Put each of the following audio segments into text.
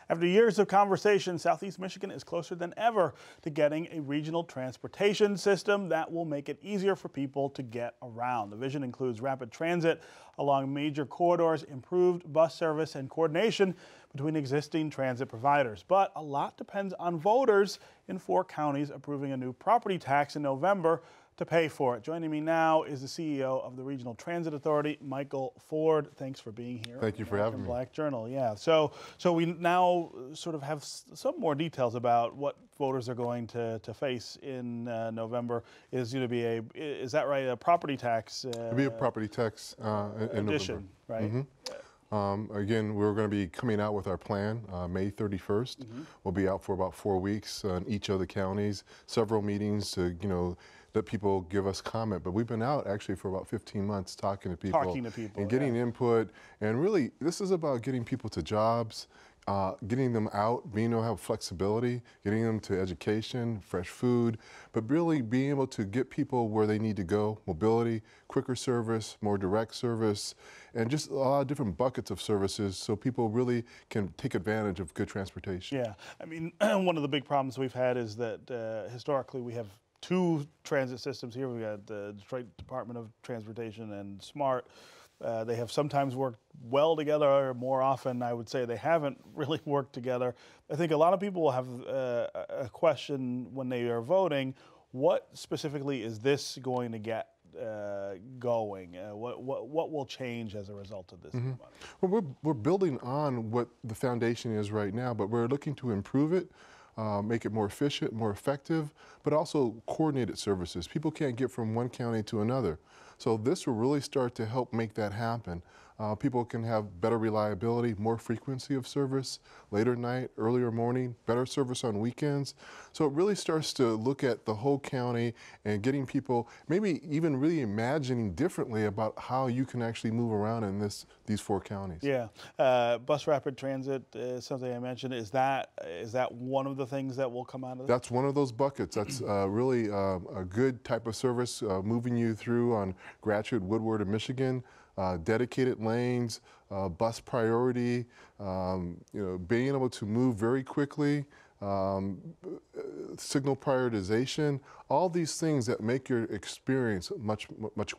After years of conversation, Southeast Michigan is closer than ever to getting a regional transportation system that will make it easier for people to get around. The vision includes rapid transit along major corridors, improved bus service, and coordination between existing transit providers. But a lot depends on voters in 4 counties approving a new property tax in November to pay for it. Joining me now is the CEO of the Regional Transit Authority, Michael Ford. Thanks for being here. Thank you for having me. Black Journal, yeah. So we now sort of have some more details about what voters are going to face in November. Is going to be is that right? A property tax? It'll be a property tax in addition, November. Right? Again, we're going to be coming out with our plan May 31st. We'll be out for about 4 weeks in each of the counties, several meetings to, let people give us comment. But we've been out actually for about 15 months talking to people and getting input. And really, this is about getting people to jobs, getting them out, being able to have flexibility, getting them to education, fresh food, but really being able to get people where they need to go, mobility, quicker service, more direct service, and just a lot of different buckets of services so people really can take advantage of good transportation. Yeah, I mean, one of the big problems we've had is that historically we have 2 transit systems here. We've got the Detroit Department of Transportation and SMART. They have sometimes worked well together, or more often I would say they haven't really worked together. I think a lot of people will have a question when they are voting, what specifically is this going to get going? What will change as a result of this? Well, we're building on what the foundation is right now, but we're looking to improve it, make it more efficient, more effective, but also coordinated services. People can't get from one county to another. So this will really start to help make that happen. People can have better reliability, more frequency of service, later night, earlier morning, better service on weekends. So it really starts to look at the whole county and getting people, maybe even really imagining differently about how you can actually move around in these 4 counties. Yeah, bus rapid transit is something I mentioned. Is that one of the things that will come out of this? That's one of those buckets. That's really a good type of service, moving you through on Gratiot, Woodward, and Michigan. Dedicated lanes, bus priority, being able to move very quickly, signal prioritization, all these things that make your experience much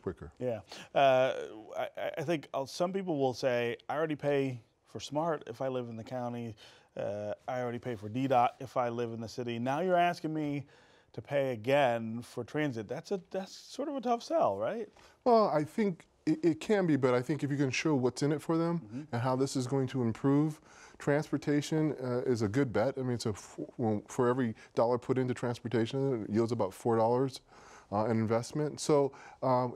quicker. Yeah, I think some people will say, I already pay for SMART if I live in the county, I already pay for DDOT if I live in the city. Now you're asking me to pay again for transit. That's sort of a tough sell, right? Well, I think it can be, but I think if you can show what's in it for them and how this is going to improve, transportation is a good bet. I mean, for every dollar put into transportation, it yields about $4 in investment. So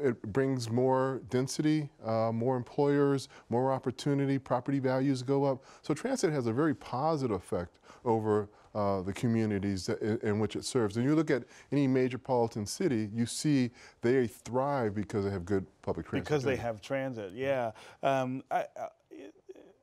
it brings more density, more employers, more opportunity, property values go up. So transit has a very positive effect over the communities in which it serves. And you look at any metropolitan city, you see they thrive because they have good public transit. Because they have transit, yeah.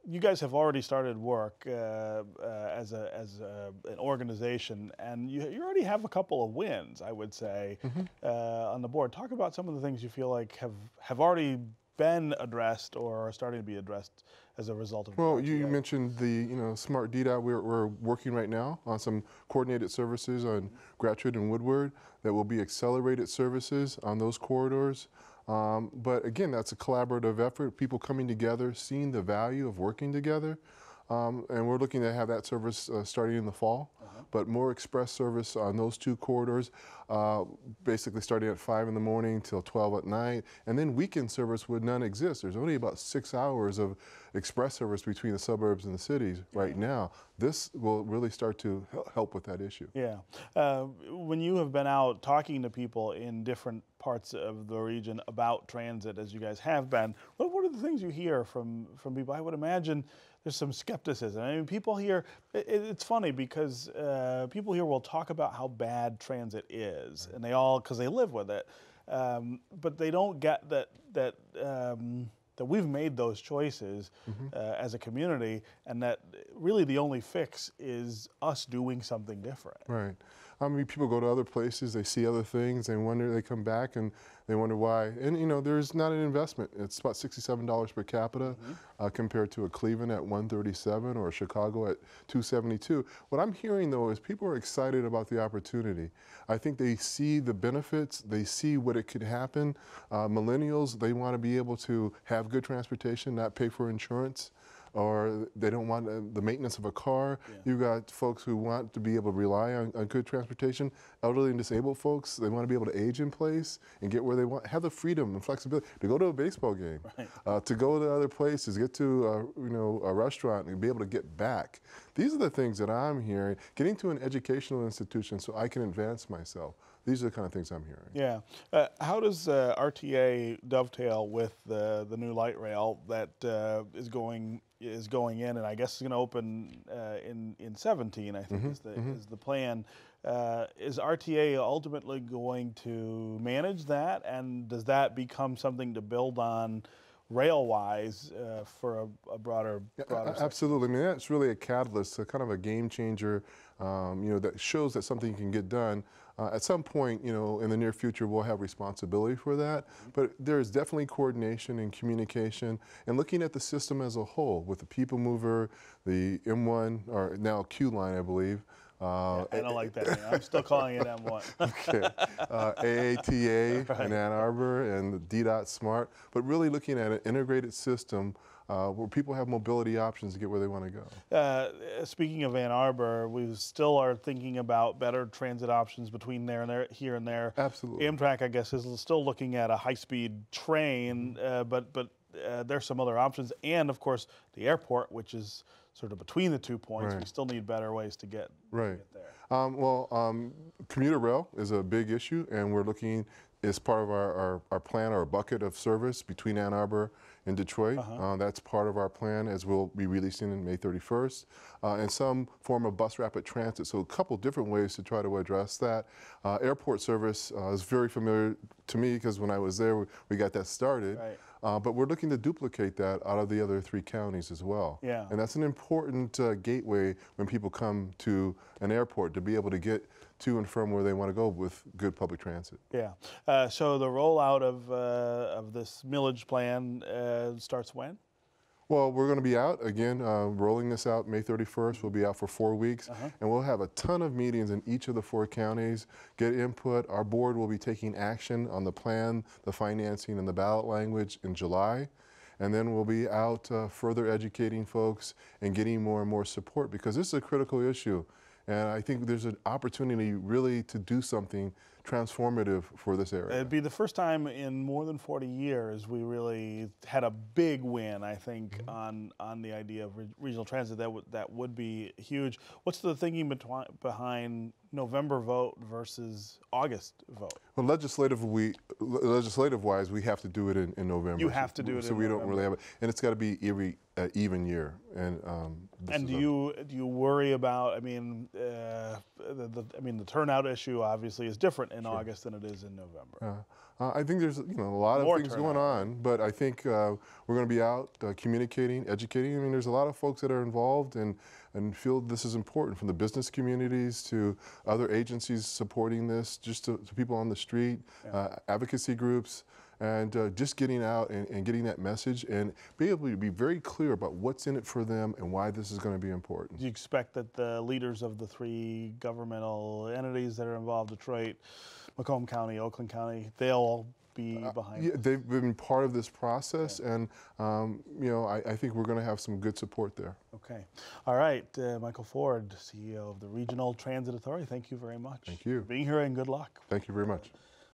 You guys have already started work as an organization, and you already have a couple of wins, I would say, on the board. Talk about some of the things you feel like have already been addressed or are starting to be addressed as a result of. Well, you mentioned the SMART DDOT. We're working right now on some coordinated services on Gratiot and Woodward that will be accelerated services on those corridors. But again, that's a collaborative effort, people coming together, seeing the value of working together. And we're looking to have that service starting in the fall, but more express service on those 2 corridors, basically starting at 5 in the morning till 12 at night. And then weekend service would none exist. There's only about 6 hours of express service between the suburbs and the cities right now. This will really start to help with that issue. Yeah. When you have been out talking to people in different parts of the region about transit, as you guys have been, what are the things you hear from people? I would imagine there's some skepticism. I mean, people here, it's funny because people here will talk about how bad transit is, and because they live with it, but they don't get that we've made those choices as a community, and that really the only fix is us doing something different. Right. I mean, people go to other places, they see other things, they wonder, they come back and they wonder why. And you know, there's not an investment. It's about $67 per capita compared to a Cleveland at $137 or a Chicago at $272. What I'm hearing though is people are excited about the opportunity. I think they see the benefits, they see what it could happen. Millennials, they want to be able to have good transportation, not pay for insurance, or they don't want the maintenance of a car. Yeah. You've got folks who want to be able to rely on good transportation. Elderly and disabled folks, they want to be able to age in place and get where they want, have the freedom and flexibility to go to a baseball game, right. To go to other places, get to you know, a restaurant and be able to get back. These are the things that I'm hearing. Getting to an educational institution so I can advance myself. These are the kind of things I'm hearing. Yeah. How does RTA dovetail with the new light rail that is going in, and I guess is going to open in 17? I think is the plan. Is RTA ultimately going to manage that, and does that become something to build on rail-wise for a broader Absolutely. I mean, that's really a catalyst, a kind of a game changer, you know, that shows that something can get done. At some point, you know, in the near future, we'll have responsibility for that. But there is definitely coordination and communication and looking at the system as a whole with the People Mover, the M1, or now Q line, I believe. I don't like that name. I'm still calling it M1. Okay. AATA right. in Ann Arbor and DDOT Smart, but really looking at an integrated system where people have mobility options to get where they want to go. Speaking of Ann Arbor, we still are thinking about better transit options between there and there, here and there. Absolutely. Amtrak, I guess, is still looking at a high-speed train, but there's some other options, and of course the airport, which is sort of between the 2 points. Right. We still need better ways to get, there. Commuter rail is a big issue, and we're looking as part of our plan, our bucket of service between Ann Arbor and Detroit. That's part of our plan, as we'll be releasing in May 31st, and some form of bus rapid transit. So a couple different ways to try to address that. Airport service is very familiar to me because when I was there, we got that started. Right. But we're looking to duplicate that out of the other 3 counties as well. Yeah. And that's an important gateway when people come to an airport to be able to get to and from where they want to go with good public transit. Yeah. So the rollout of this millage plan starts when? Well, we're going to be out again, rolling this out May 31st. We'll be out for 4 weeks, and we'll have a ton of meetings in each of the 4 counties, get input. Our board will be taking action on the plan, the financing, and the ballot language in July. And then we'll be out further educating folks and getting more and more support, because this is a critical issue. And I think there's an opportunity really to do something transformative for this area. It'd be the first time in more than 40 years we really had a big win, I think, on the idea of regional transit. That would be huge. What's the thinking behind November vote versus August vote? Well, legislative-wise, we have to do it in November. You have to do it in November. So we don't really have it. And it's got to be even year. And do you worry about, I mean, the turnout issue obviously is different in August than it is in November. I think there's a lot of things going on, but I think we're going to be out communicating, educating. I mean, there's a lot of folks that are involved and feel this is important, from the business communities to other agencies supporting this, just to people on the street, advocacy groups, and just getting out and getting that message and be able to be very clear about what's in it for them and why this is going to be important. Do you expect that the leaders of the 3 governmental entities that are involved, Detroit, Macomb County, Oakland County, they'll be behind it? They've been part of this process, and I think we're going to have some good support there. Okay. All right. Michael Ford, CEO of the Regional Transit Authority, thank you very much. Thank you. For being here, and good luck. Thank you very much.